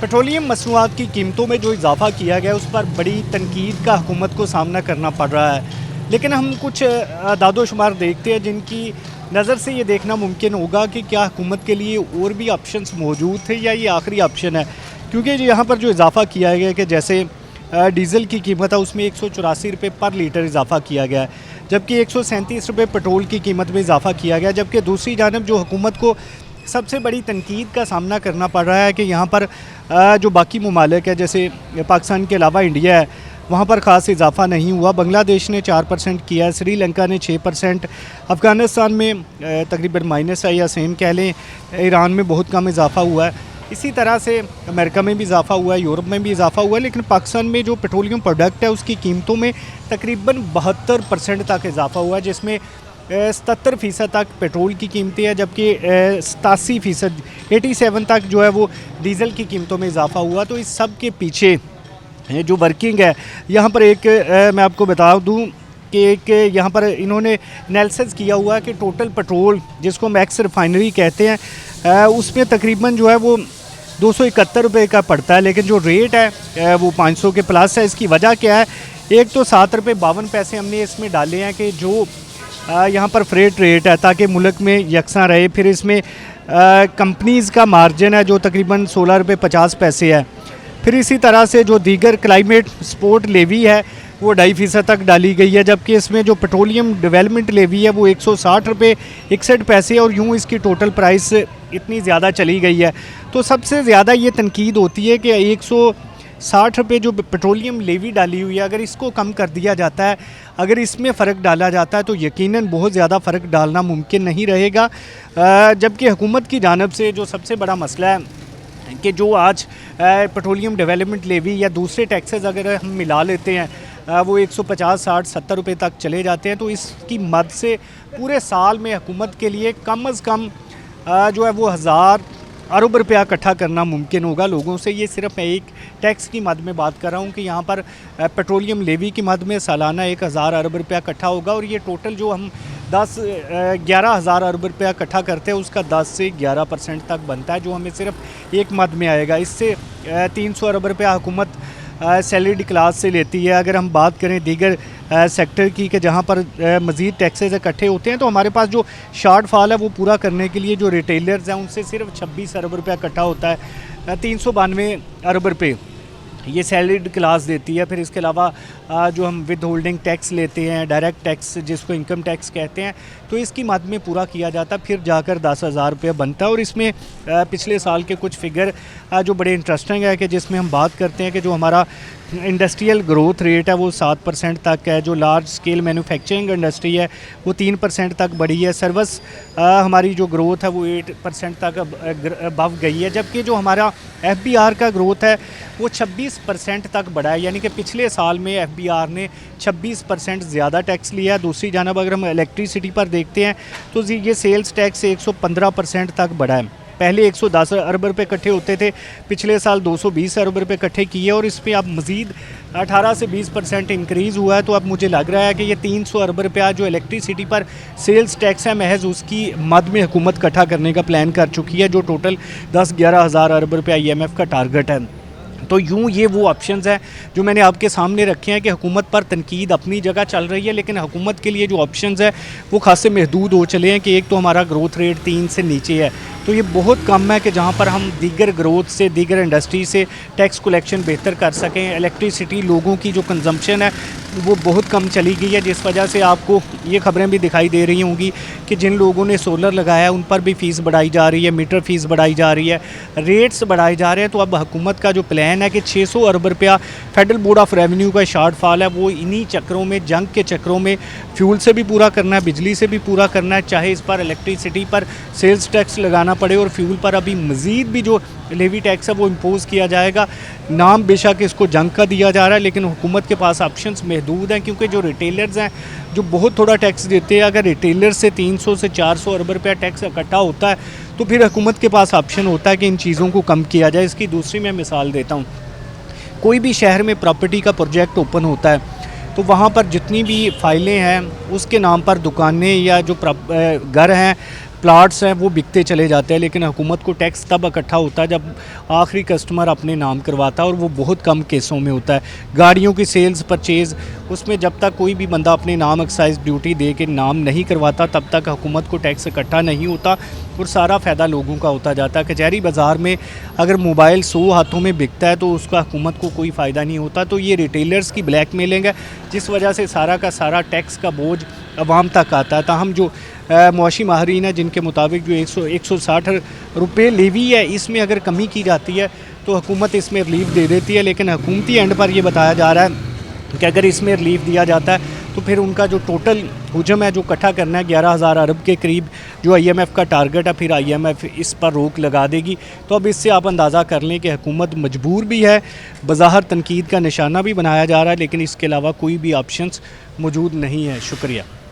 Petroleum मसनूआत की कीमतों में जो इजाफा किया गया उस पर बड़ी तनकीद का हुकूमत को सामना करना पड़ रहा है। लेकिन हम कुछ दादोशुमार देखते हैं जिनकी नज़र से ये देखना मुमकिन होगा कि क्या हुकूमत के लिए और भी ऑप्शंस मौजूद थे या ये आखिरी ऑप्शन है। क्योंकि यहाँ पर जो इजाफा किया गया कि जैसे डीज़ल की कीमत है उसमें 184 रुपये पर लीटर इजाफा किया गया है, जबकि 137 रुपये पेट्रोल की कीमत में इजाफा किया गया। जबकि दूसरी जानब जो हुकूमत को सबसे बड़ी तनकीद का सामना करना पड़ रहा है कि यहाँ पर जो बाकी ममालिक है जैसे पाकिस्तान के अलावा इंडिया है वहाँ पर ख़ास इजाफा नहीं हुआ। बांग्लादेश ने 4% किया है, श्रीलंका ने 6%, अफ़गानिस्तान में तकरीबन माइनस है या सेम कह लें, ईरान में बहुत कम इजाफा हुआ है। इसी तरह से अमेरिका में भी इजाफा हुआ है, यूरोप में भी इजाफा हुआ है। लेकिन पाकिस्तान में जो पेट्रोलियम प्रोडक्ट है उसकी कीमतों में तकरीबन 72% तक इजाफा हुआ है, जिसमें 77% तक पेट्रोल की कीमतें हैं, जबकि 87% 87 तक जो है वो डीज़ल की कीमतों में इजाफा हुआ। तो इस सब के पीछे जो वर्किंग है यहाँ पर एक मैं आपको बता दूँ कि एक यहाँ पर इन्होंने एनालिसिस किया हुआ है कि टोटल पेट्रोल जिसको हम एक्स रिफाइनरी कहते हैं उसमें तकरीबन जो है वो 271 रुपये का पड़ता है, लेकिन जो रेट है वो 500 के प्लस है। इसकी वजह क्या है? एक तो 7 रुपये 52 पैसे हमने इसमें डाले हैं कि जो यहाँ पर फ्रेट रेट है ताकि मुल्क में यकसा रहे। फिर इसमें कंपनीज़ का मार्जिन है जो तकरीबन 16 रुपये 50 पैसे है। फिर इसी तरह से जो दीगर क्लाइमेट सपोर्ट लेवी है वो 2.5% तक डाली गई है, जबकि इसमें जो पेट्रोलियम डेवलपमेंट लेवी है वो 160 रुपये 61 पैसे और यूँ इसकी टोटल प्राइस इतनी ज़्यादा चली गई है। तो सबसे ज़्यादा ये तनकीद होती है कि 160 रुपये जो पेट्रोलियम लेवी डाली हुई है, अगर इसको कम कर दिया जाता है, अगर इसमें फ़र्क डाला जाता है तो यकीनन बहुत ज़्यादा फ़र्क डालना मुमकिन नहीं रहेगा। जबकि हुकूमत की जानिब से जो सबसे बड़ा मसला है कि जो आज पेट्रोलियम डेवलपमेंट लेवी या दूसरे टैक्सेस अगर हम मिला लेते हैं वो 150 60 70 रुपये तक चले जाते हैं, तो इसकी मद से पूरे साल में हुकूमत के लिए कम अज़ कम जो है वो 1000 अरब रुपया इकट्ठा करना मुमकिन होगा लोगों से। ये सिर्फ मैं एक टैक्स की मद में बात कर रहा हूँ कि यहाँ पर पेट्रोलियम लेवी की मद में सालाना 1000 अरब रुपया इकट्ठा होगा, और ये टोटल जो हम 11,000 अरब रुपया इकट्ठा करते हैं उसका 10 से 11% तक बनता है, जो हमें सिर्फ एक मद में आएगा। इससे 300 अरब रुपया हुकूमत सैलरीड क्लास से लेती है। अगर हम बात करें दीगर सेक्टर की कि जहाँ पर मज़ीद टैक्सेस इकट्ठे होते हैं, तो हमारे पास जो शार्ट फॉल है वो पूरा करने के लिए जो रिटेलर्स हैं उनसे सिर्फ 26 अरब रुपया इकट्ठा होता है। 392 अरब रुपये ये सैलरीड क्लास देती है। फिर इसके अलावा जो हम विद होल्डिंग टैक्स लेते हैं, डायरेक्ट टैक्स जिसको इनकम टैक्स कहते हैं, तो इसकी मद में पूरा किया जाता है, फिर जाकर 10,000 रुपये बनता है। और इसमें पिछले साल के कुछ फिगर जो बड़े इंटरेस्टिंग है कि जिसमें हम बात करते हैं कि जो हमारा इंडस्ट्रियल ग्रोथ रेट है वो 7% तक है, जो लार्ज स्केल मैन्युफैक्चरिंग इंडस्ट्री है वो 3% तक बढ़ी है, सर्विस हमारी जो ग्रोथ है वो 8% तक अबव गई है, जबकि जो हमारा FBR का ग्रोथ है वो 26% तक बढ़ा है, यानी कि पिछले साल में FBR ने 26% ज़्यादा टैक्स लिया। दूसरी जानब अगर हम इलेक्ट्रिसिटी पर देखते हैं तो ये सेल्स टैक्स 115% तक बढ़ा है। पहले 110 अरब रुपये इकट्ठे होते थे, पिछले साल 220 अरब रुपये इकट्ठे किए, और इस पर अब मज़ीद 18 से 20% इंक्रीज़ हुआ है। तो अब मुझे लग रहा है कि ये 300 अरब रुपया जो इलेक्ट्रिसिटी पर सेल्स टैक्स है महज उसकी मद में हुकूमत इकट्ठा करने का प्लान कर चुकी है, जो टोटल 10-11 हज़ार अरब रुपया IMF का टारगेट है। तो यूँ ये वो ऑप्शंस हैं जो मैंने आपके सामने रखे हैं कि हुकूमत पर तनकीद अपनी जगह चल रही है, लेकिन हुकूमत के लिए जो ऑप्शंस है वो खासे महदूद हो चले हैं कि एक तो हमारा ग्रोथ रेट 3 से नीचे है, तो ये बहुत कम है कि जहाँ पर हम दीगर ग्रोथ से दीगर इंडस्ट्री से टैक्स कलेक्शन बेहतर कर सकें। इलेक्ट्रिसिटी लोगों की जो कंजम्पशन है वो बहुत कम चली गई है, जिस वजह से आपको ये खबरें भी दिखाई दे रही होंगी कि जिन लोगों ने सोलर लगाया उन पर भी फ़ीस बढ़ाई जा रही है, मीटर फ़ीस बढ़ाई जा रही है, रेट्स बढ़ाए जा रहे हैं। तो अब हुकूमत का जो प्लान है कि 600 अरब रुपया फेडरल बोर्ड ऑफ रेवेन्यू का शार्ट फॉल है वो इन्हीं चक्रों में, जंग के चक्रों में फ्यूल से भी पूरा करना है, बिजली से भी पूरा करना है, चाहे इस पर इलेक्ट्रिसिटी पर सेल्स टैक्स लगाना पड़े, और फ्यूल पर अभी मज़ीद भी जो लेवी टैक्स है वो इम्पोज़ किया जाएगा। नाम बेशक इसको जंग का दिया जा रहा है, लेकिन हुकूमत के पास ऑप्शंस महदूद हैं, क्योंकि जो रिटेलर्स हैं जो बहुत थोड़ा टैक्स देते हैं, अगर रिटेलर से 300 से 400 अरब रुपया टैक्स इकट्ठा होता है तो फिर हुकूमत के पास ऑप्शन होता है कि इन चीज़ों को कम किया जाए। इसकी दूसरी मैं मिसाल देता हूँ, कोई भी शहर में प्रॉपर्टी का प्रोजेक्ट ओपन होता है तो वहाँ पर जितनी भी फाइलें हैं उसके नाम पर दुकानें या जो घर हैं प्लाट्स हैं वो बिकते चले जाते हैं, लेकिन हुकूमत को टैक्स तब इकट्ठा होता है जब आखिरी कस्टमर अपने नाम करवाता है, और वो बहुत कम केसों में होता है। गाड़ियों की सेल्स परचेज़, उसमें जब तक कोई भी बंदा अपने नाम एक्साइज ड्यूटी दे के नाम नहीं करवाता तब तक हुकूमत को टैक्स इकट्ठा नहीं होता और सारा फ़ायदा लोगों का होता जाता है। कचहरी बाज़ार में अगर मोबाइल 100 हाथों में बिकता है तो उसका हुकूमत को कोई फ़ायदा नहीं होता। तो ये रिटेलर्स की ब्लैक मेलिंग है, जिस वजह से सारा का सारा टैक्स का बोझ अवाम तक आता है। ताहम जो मुआशी माहरीन है जिनके मुताबिक जो 160 रुपये लेवी है, इसमें अगर कमी की जाती है तो हुकूमत इसमें रिलीफ दे देती है, लेकिन हुकूमती एंड पर ये बताया जा रहा है कि अगर इसमें रिलीफ दिया जाता है तो फिर उनका जो टोटल हुजम है जो इकट्ठा करना है 11,000 अरब के करीब जो IMF का टारगेट है, फिर IMF इस पर रोक लगा देगी। तो अब इससे आप अंदाज़ा कर लें कि हुकूमत मजबूर भी है, बज़ाहिर तनकीद का निशाना भी बनाया जा रहा है, लेकिन इसके अलावा कोई भी ऑप्शंस मौजूद नहीं है। शुक्रिया।